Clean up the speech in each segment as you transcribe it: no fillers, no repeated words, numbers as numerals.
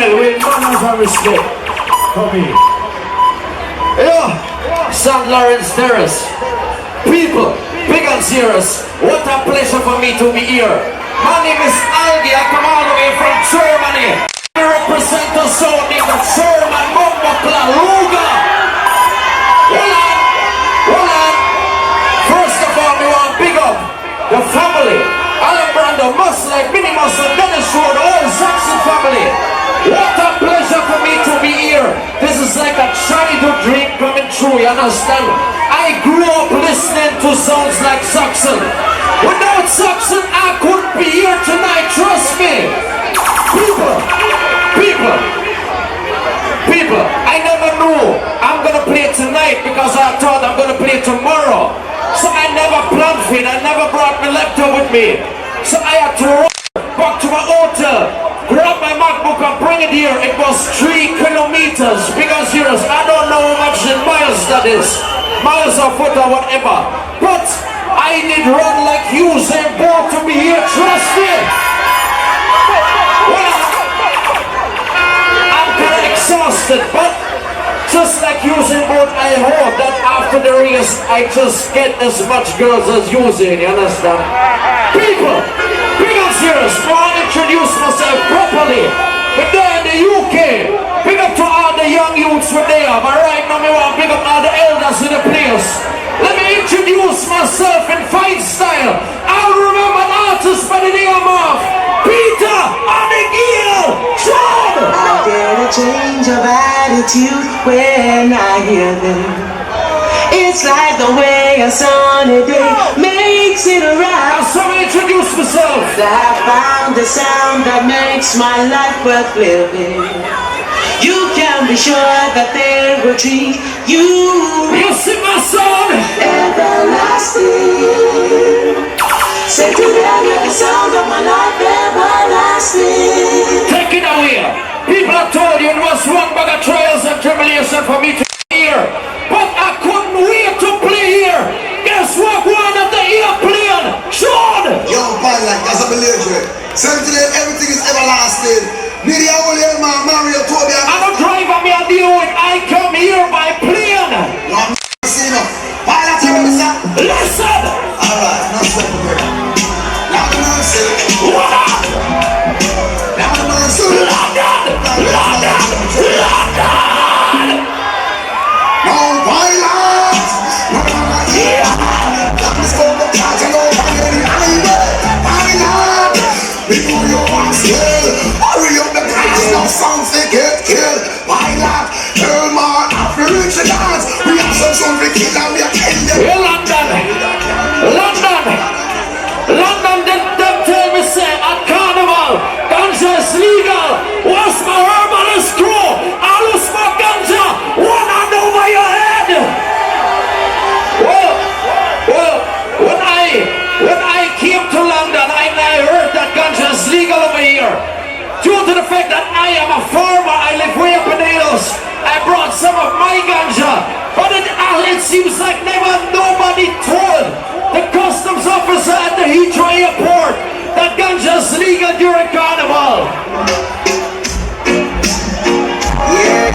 Sentinel with manners and respect. Come here. Yeah, St. Lawrence Terrace. People, big and serious, what a pleasure for me to be here. My name is Allgi, I come all the way from Germany. I represent the sound in the German Mumbakla Luga. Hold on. First of all, we want to big up the family. Alan Brando, Muslim, Minimus, and Dennis Road, all Saxon family. What a pleasure for me to be here. This is like a childhood dream coming true, you understand? I grew up listening to sounds like Saxon. Without Saxon, I couldn't be here tonight, trust me. People, I never knew I'm gonna play tonight because I thought I'm gonna play tomorrow. So I never planned for it, I never brought my laptop with me. So I had to run back to my hotel, grab my MacBook and bring it here. It was 3 kilometers, because serious, I don't know how much in miles that is. Miles or foot or whatever. But I did run like Usain Bolt to be here, trust me. Well, I'm kind of exhausted, but just like Usain Bolt, I hope that after the race, I just get as much girls as Usain, you understand? People, big and serious, I want to introduce myself properly. But there in the UK, big up to all the young youths were there, but right now I want to big up all the elders in the place. Let me introduce myself in fine style. I'll remember an artist by the name of Peter Allgi. John! I get a change of attitude when I hear them. It's like the way a sunny day makes it around. So I introduce myself. I found the sound that makes my life worth living. You can be sure that they will treat you. You see my son? Everlasting. Sentinel, you're the sound of my life, everlasting. Take it away. People have told you it was one bag of trials and tribulation for me to be here. But I couldn't wait to play here. Guess what? One of the airplane. Sean! Yo, man, like, as a believer, Sentinel, everything is everlasting. Me the only man, Mario told me I'm a driver, me a deal with. I come here by plane. I'm seeing up. Why not tell me, sir? Listen! Alright, no problem. Now the mercy. What up? Now the mercy. London! No violence. No violence. Yeah! Let me go to church and go find any violence. Before you are scared, hurry up the price. No sounds they get killed. Violence. Hell man, after reach the dance, we have some song we kill and we are killing them. Hey, London, them tell me say at Carnival, ganja is legal. What's my herbalist crew? I lose my ganja, one hand over your head. Well, when I came to London, I heard that ganja is legal over here. Due to the fact that I am a farmer, I live way up in the hills. I brought some of my ganja, but it seems like nobody told the customs officer at the Heathrow airport that ganja is legal during Carnival. Yeah.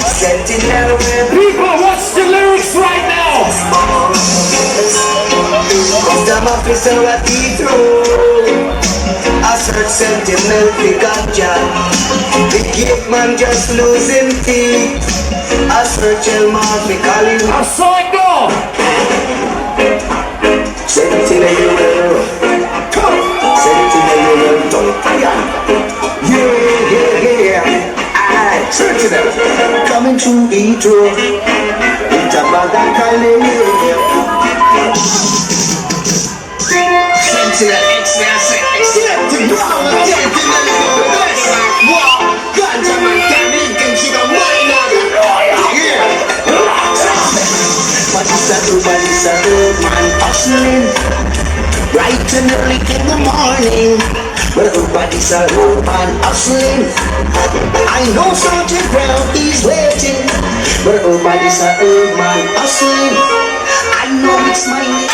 Sentinel will People, watch the lyrics right now. Custom officer at Heathrow. I search Sentinel pick up job. The gate man just losing teeth. I search Elmar me call him. I saw it go. Sentinel you will come. Sentinel you will don't tire. Yeah. I Sentinel coming through Heathrow. It's about that kind of Sentinel, excellent. Everybody's a good man hustling bright and early in the morning. But everybody's a good man hustling. I know Sergeant Brown is waiting. But everybody's a good man hustling. I know it's my name.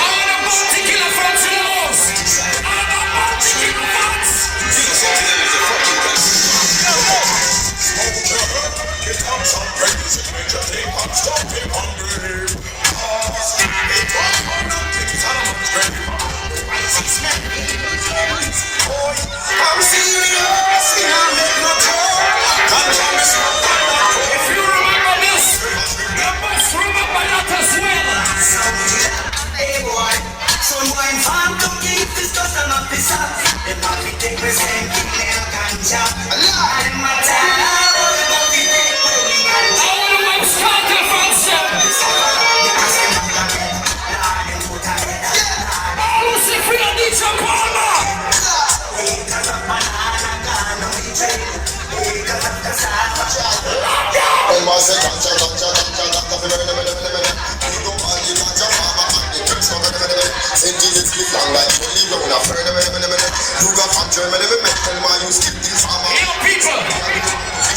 People,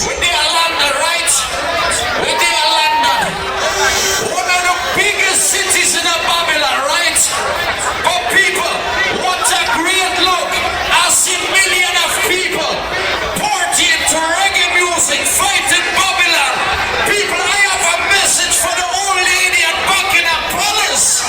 we're there London, right? We're there London. One of the biggest cities in Babylon, right? But people, what a great look. I see millions of people partying to reggae music, fighting Babylon. People, I have a message for the old lady at Buckingham Palace.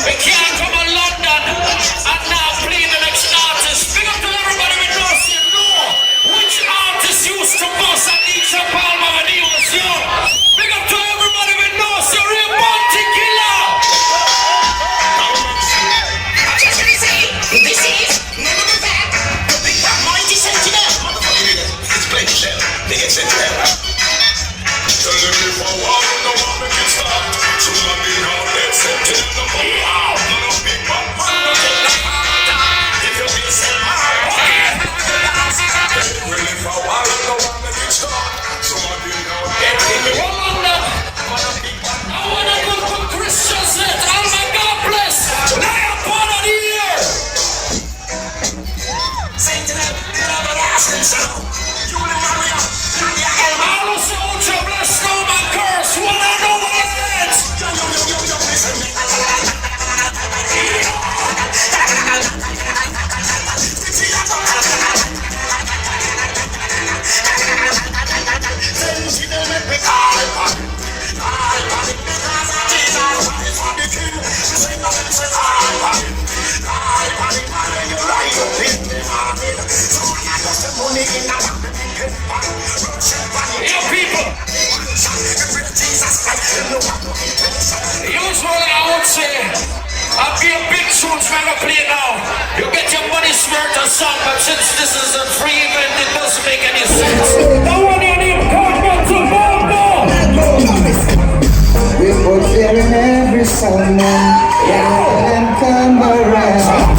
We can't come to London and now play the next artist. Big up to everybody we know, so you know which artist used to bust at Nisha Palmer when he was young. Big up to everybody we know, so you're a bounty killer. This is never go back. The big bad mighty Sentinel. It's playing shell. They get Sentinel. Tell them if I want, no one can stop. So let me know that Sentinel. Usually I would say I'll be a big tunes when I play now. You get your money's worth of song, but since this is a free event, it doesn't make any sense. No one in here can't get to We put there in every song and come around.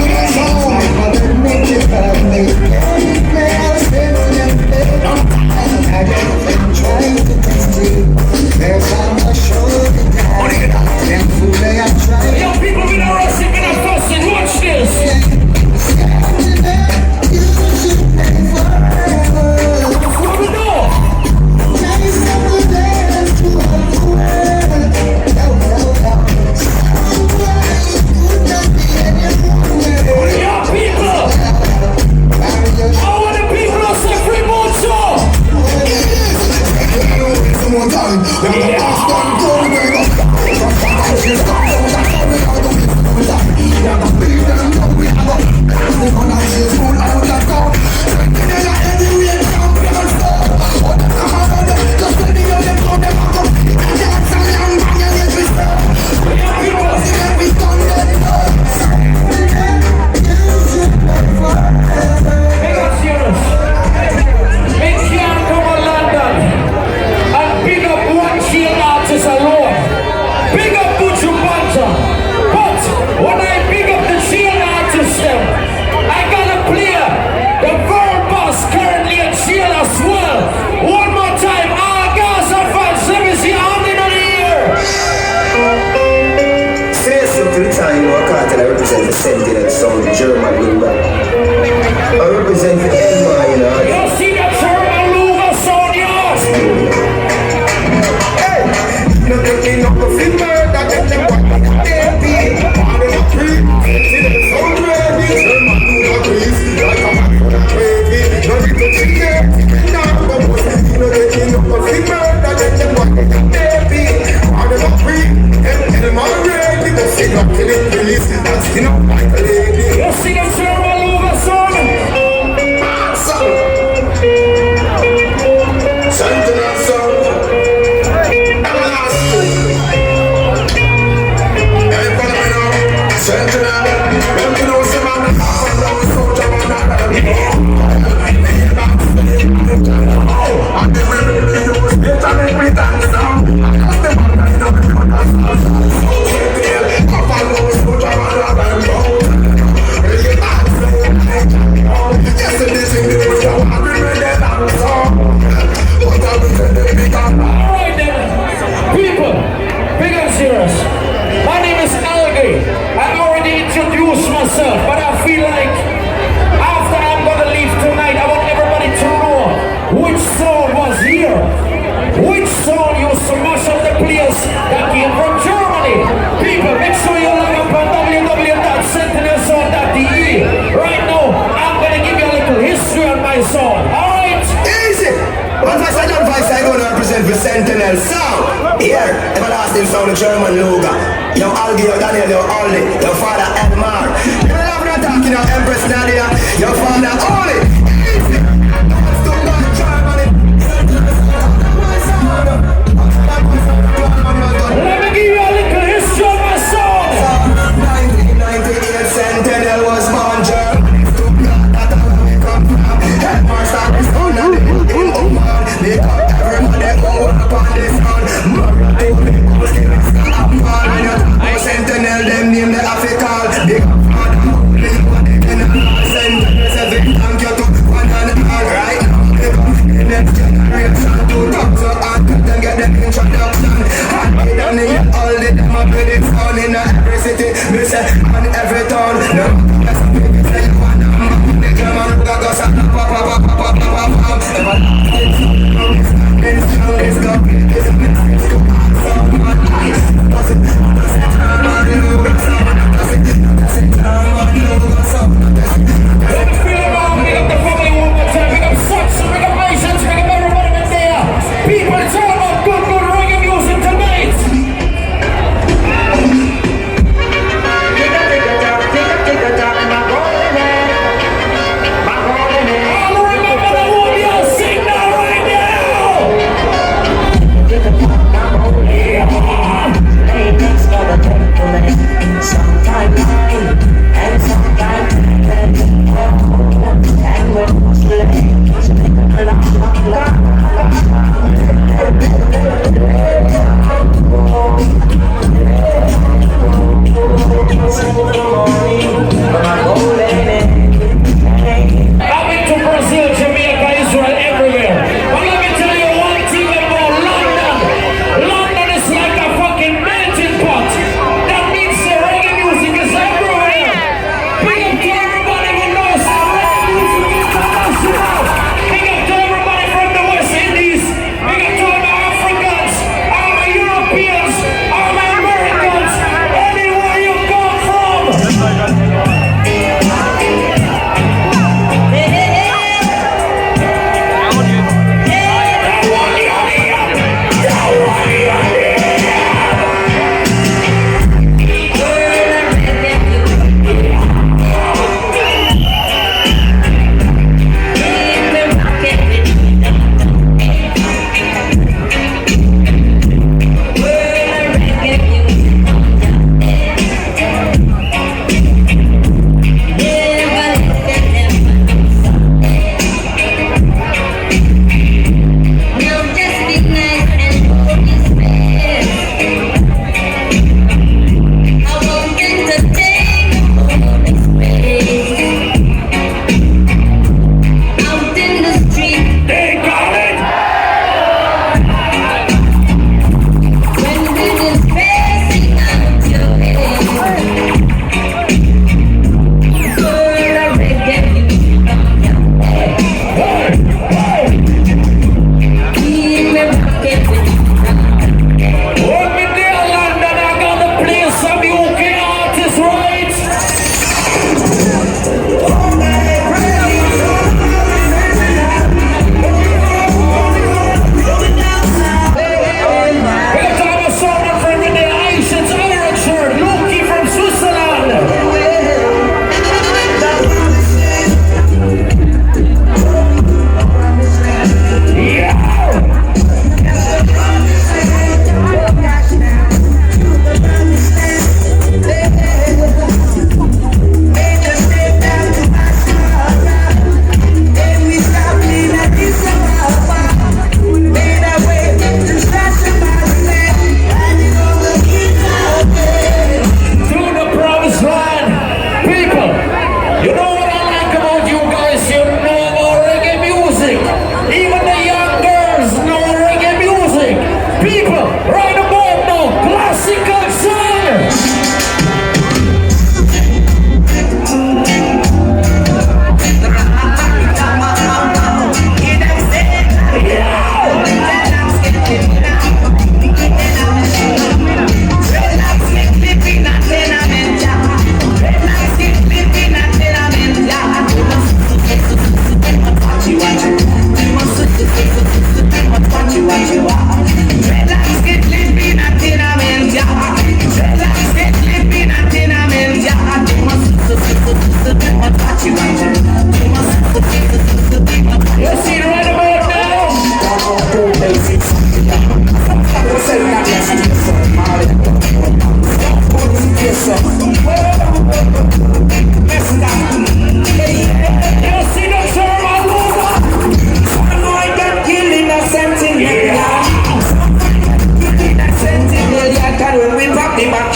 My mother made it by me. I just been trying to test you. There's on my shoulder down. And today I tried. Yo, people been arrested, been arrested. Watch this. mind. When the boss done go, we go. She's got those that come we are doing suicide. We are gonna beat them down, we are gonna we gonna see school out that go. Sentinel are everywhere, champion stuff. What the hell, just tell me how them come, them a come. Jackson and Banya, yes we stop. We are people, we done them. Big up serious. Big can't come on London. And big up one chill artist alone. Big up Buju Banton. But when I big up the chill artist them, I gotta play the world boss currently in chill as well. One more time, all Gaza fans, let me see how many of the year. Face up to the time, you know, I can't tell I represent the Sentinel sound, German lumber. I represent the Allgi, you know. You see the German lumber sound, yours. Hey, no taking up a finger, that get them what they be. Part of the tree, till the sound ready. German lumber trees, like a man on a cravey. No need to cheat it, now go push. No taking up a finger, that get them what they be. Part of the tree, them already. Go sing up till it release, and skin up like a lady. You see the German lumber sound. Sentinel sound. Sentinel, them you know some man up and down the soldier man and they will be used better than we dance now. Cause them man you know me on that sound. Up and down the soldier man and really yesterday sing the way you want me with that song. What have we said them become? Alright then, people, big and serious. My name is Allgi. I already introduced myself, but I feel like after I'm gonna leave tonight, I want everybody to know which sound was here. Which sound used to mash up the place that came from Germany. People, make sure you log up on www.sentinelsound.de. Right now, I'm gonna give you a little history on my sound. Alright? Easy! One voice I don't voice I gonna represent the Sentinel sound. Here, everlasting sound of German logo. Yo Allgi, yo Daniel, yo Aldi, yo father Edmar. You don't have no talking, yo Empress Nadia, yo father Oli. Easy! Let me give you a little history on my sound. 1998 Sentinel was born Germany. That's where we come from. Edmar started his own and they in Oman. They got everybody over upon this sound. Sentinel, them name the African. They got Sentinel, thank you to one and all right. The next generation to come so hard, them get them introduction. And they done it, all the them up with it sound in every city, we say, on every town. No, that's a big say you want them. The German who got us at the pop. It's got it's a message to someone nice. Let me feel around, big up the family one more time, big up Saxon, big up Nations, big up everybody that's there. People, it's all about good reggae music tonight.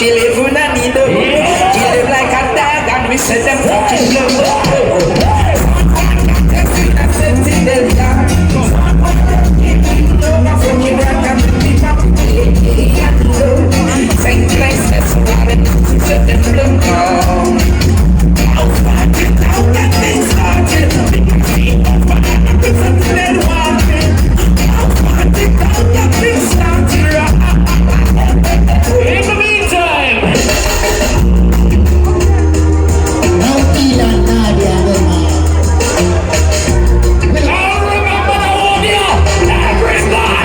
Kill everyone I need them. Kill them like a dog and we set them fucking low. Sentinel, yeah. From your back and the top. Saint places, set them low. Now that thing started. Sentinel walking. Now that thing started. In the meantime, I'll remember the warrior. Everybody.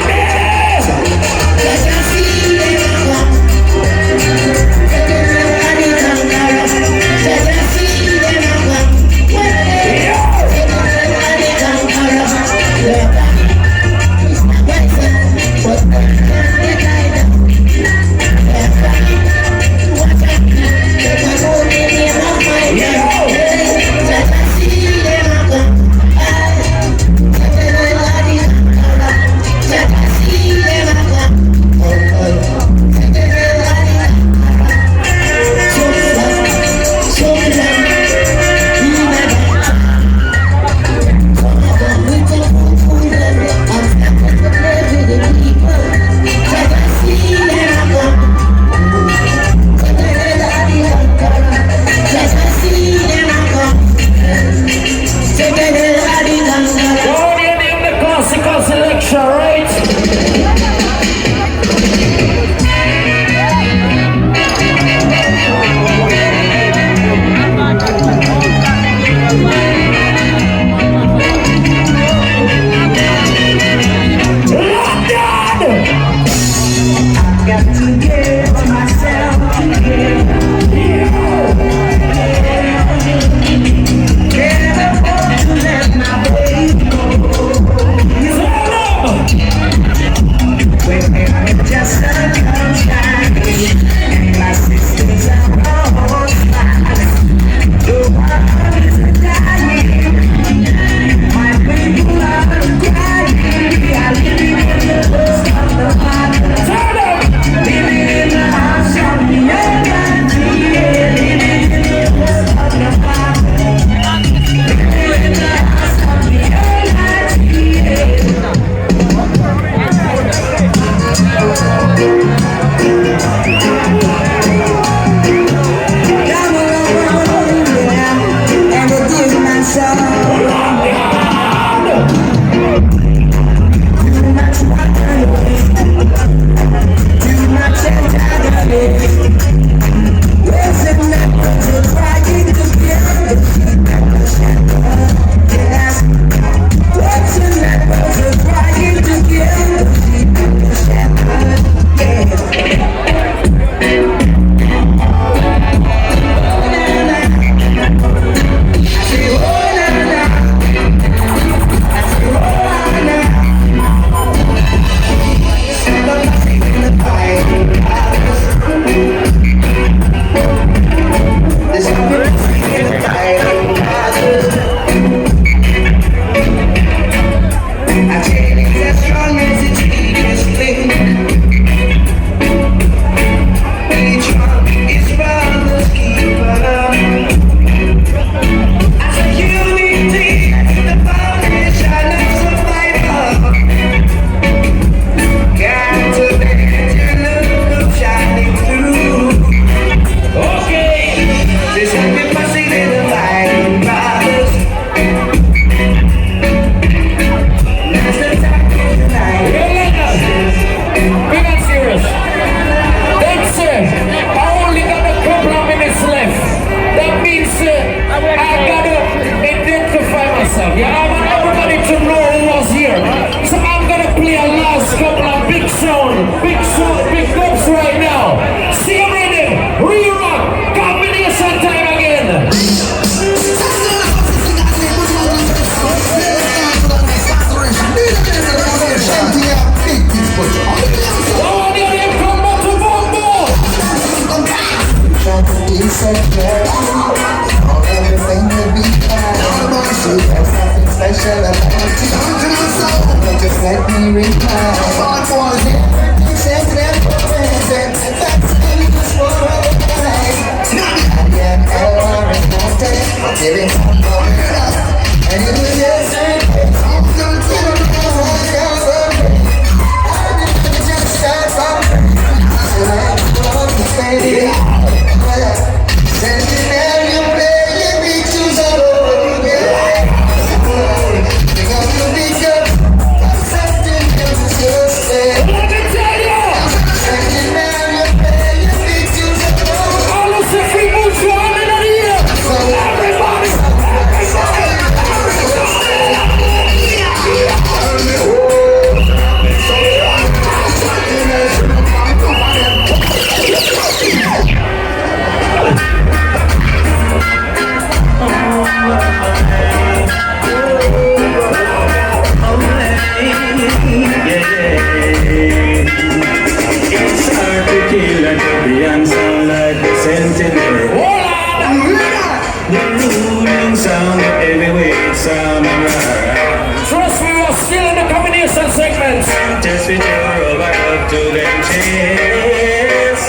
Just with your over up to them chest.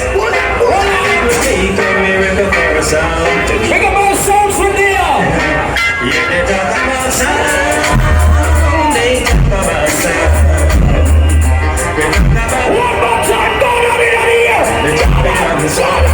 Take a miracle for a sound. Pick up our sounds from there. Yeah, they talk about sound. They talk about sound. One more time, go down in here. They talk about sound.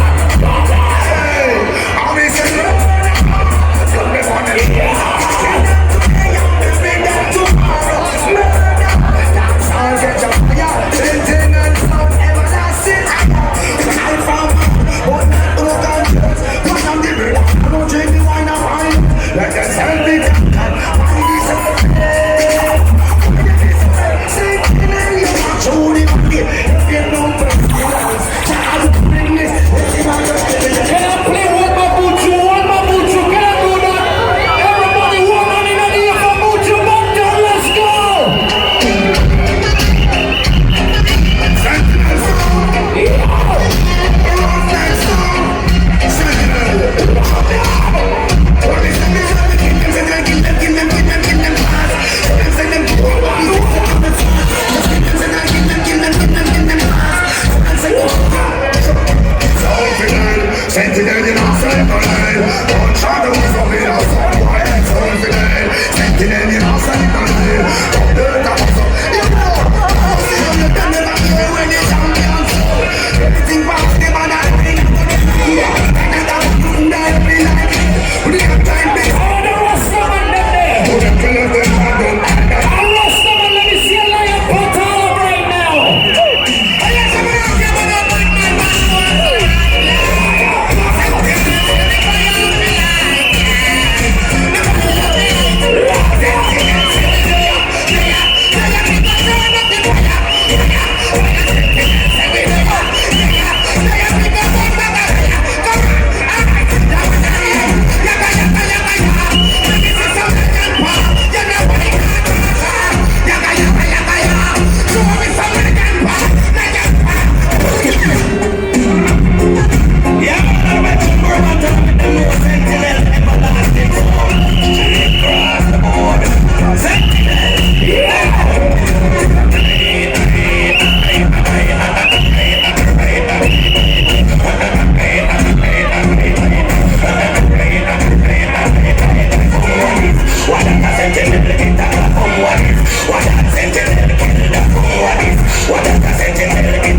Sentinel, you know, Sentinel. Don't try to move up in a song, why I'm Sentinel. Sentinel, you know, Sentinel. Don't do that, you know. You can never hear when the champions fall. Everything past them and I think I'm gonna be here. And I'm putting that be like it. We have time, bitch. Oh, the Rastaman them there. Put them to them, them, The Rastaman, let me see a lion put all up right now.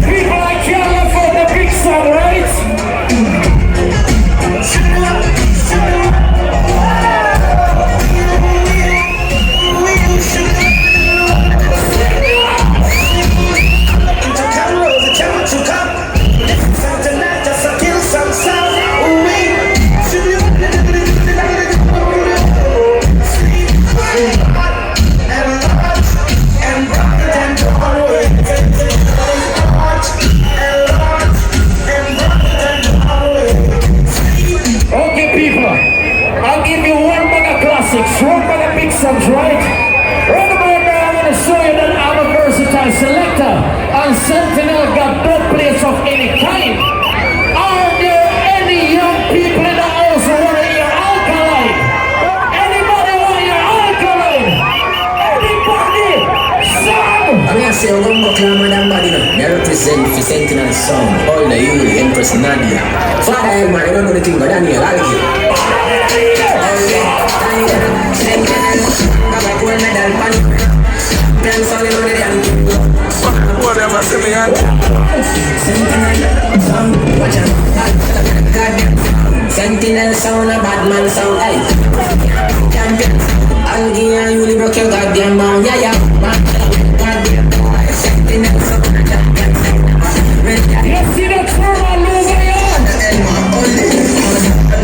People, I can't look for the big song, right? Okay, people, I'll give you one bag of classics, one bag of big songs, right? Right about now, I'm going to show you that I'm a versatile selector, and Sentinel got both plates of any kind. Are there any young people in the house who want to hear alkaline? Anybody want to hear alkaline? Anybody? Some! I'm gonna say one more clam and I'm body now. I represent for Sentinel Sound. All the you, the Empress Nadia. Father, man, I don't know the thing, but Daniel, Allgi. Sentinel, I'm a gold medal pan. Pants all in the damn thing. Whatever, see me on. Sentinel Sound, watch out. Sentinel Sound, a bad man sound. Aye. Champion. Allgi and you broke your goddamn bound. Yeah, yeah. Sentinel Sound. You see the thermal over here?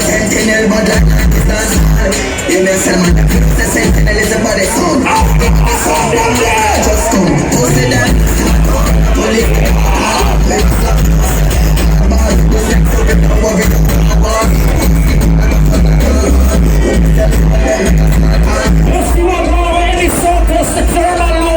Sentinel, but like it's not small. You know, someone that feels the Sentinel is a body sound. Just come, post it down. Pull it. Let's see what more any song does the thermal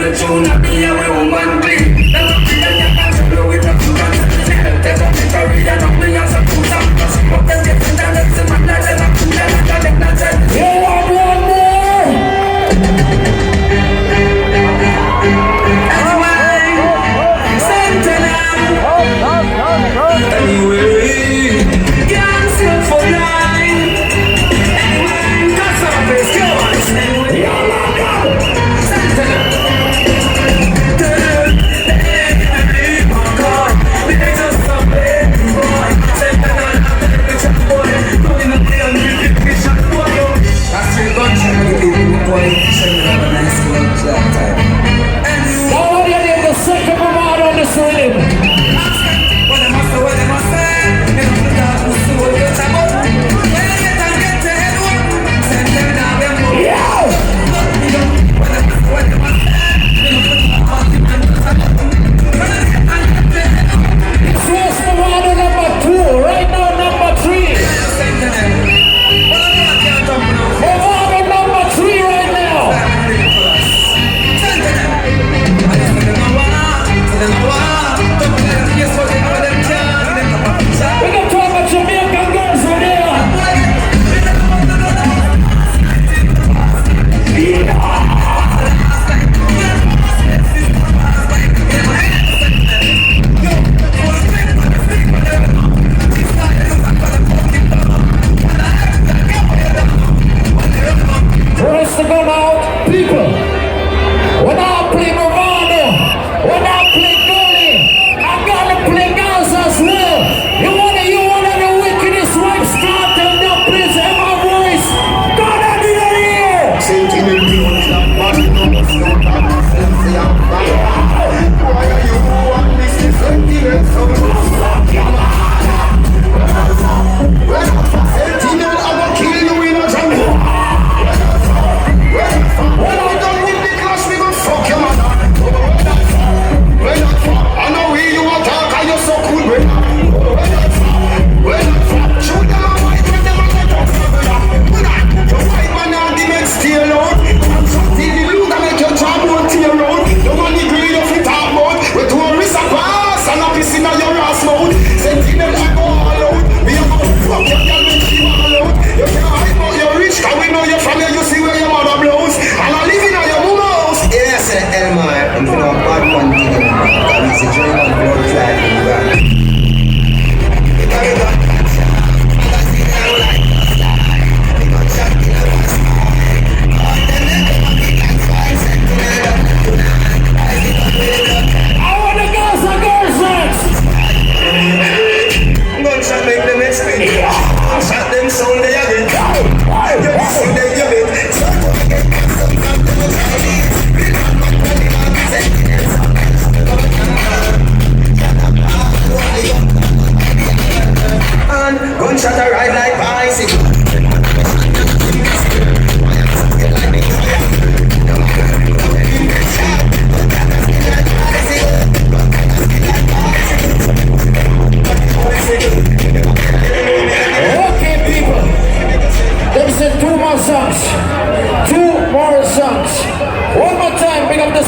the tune of me and my woman clean. That's what we can control with the future. Take a victory and up me as a cruiser. But them different and it's a man like them a cooler. Like them not tell. You want one more? Anyway, Sentinel. Anyway, gangster for life. Anyway, that's our best girls. Anyway, Sentinel.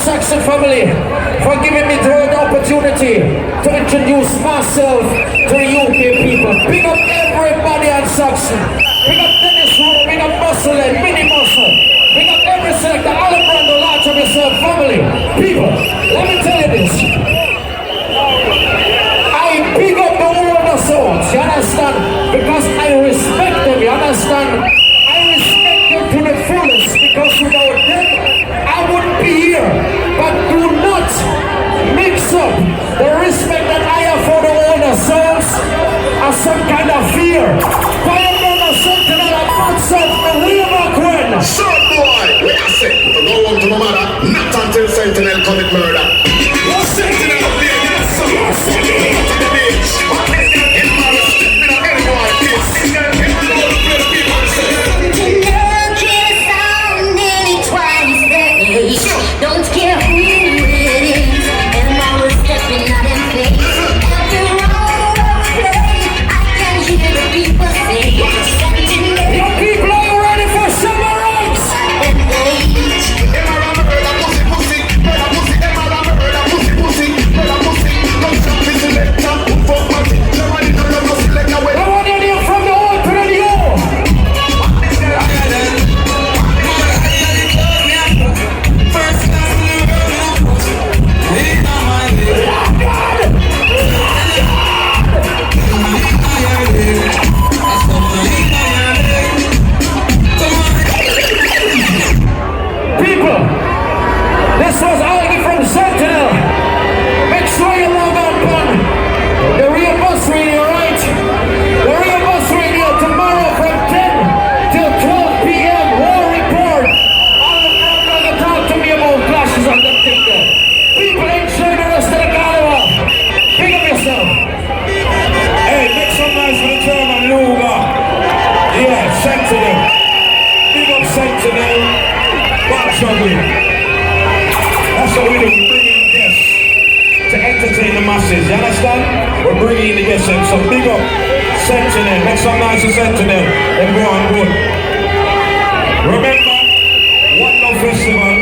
Saxon family for giving me the opportunity to introduce myself to the UK people. Big up everybody on Saxon. Big up Dennis Rowe, big up Muscle and Mini Muscle. Big up every selector, all the brand, the large of yourself family. People, let me tell you this. I big up the older souls, you understand? Because I respect them, you understand? I respect them to the fullest because without them, I wouldn't be here. But do not mix up the respect that I have for the older souls as some kind of fear. Fire burner Sentinel and myself, the Weaver Queen. Short boy, we are sick. To go on to no matter, not until Sentinel commit murder. What Sentinel up there, you know, so to the beach. In my respect, we don't anyone kiss. In the world, where the people say. Don't care who it is, and I was stepping out in faith. After all the day, I can hear the people say, Sentinel. Your people are ready for summer rights. And wait. In my round the world, pussy, pussy, This was Allgi from Sentinel. Make sure you log on the Real Bus Radio, right? The Real Bus Radio tomorrow from 10 till 12 p.m. War report. All of them gonna talk to me about clashes on the ticket. People enjoy the rest of the carnival. Pick up yourself. Hey, make some noise for the German Luga. Yeah, Sentinel. Big up Sentinel. Watch on me. That's what we do. We bring in guests to entertain the masses. You understand? We're bringing in the guests in. So big up Sentinel. Make some noise for Sentinel. Then go on good. Remember, One Love Festival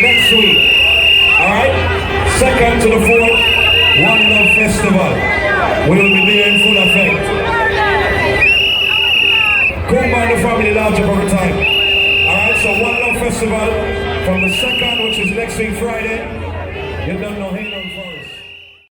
next week. Alright? 2nd to the 4th, One Love Festival. We'll be there in full effect. Come by the family lounge up over time. Alright, so One Love Festival from the 2nd, which is next week Friday. You don't know him.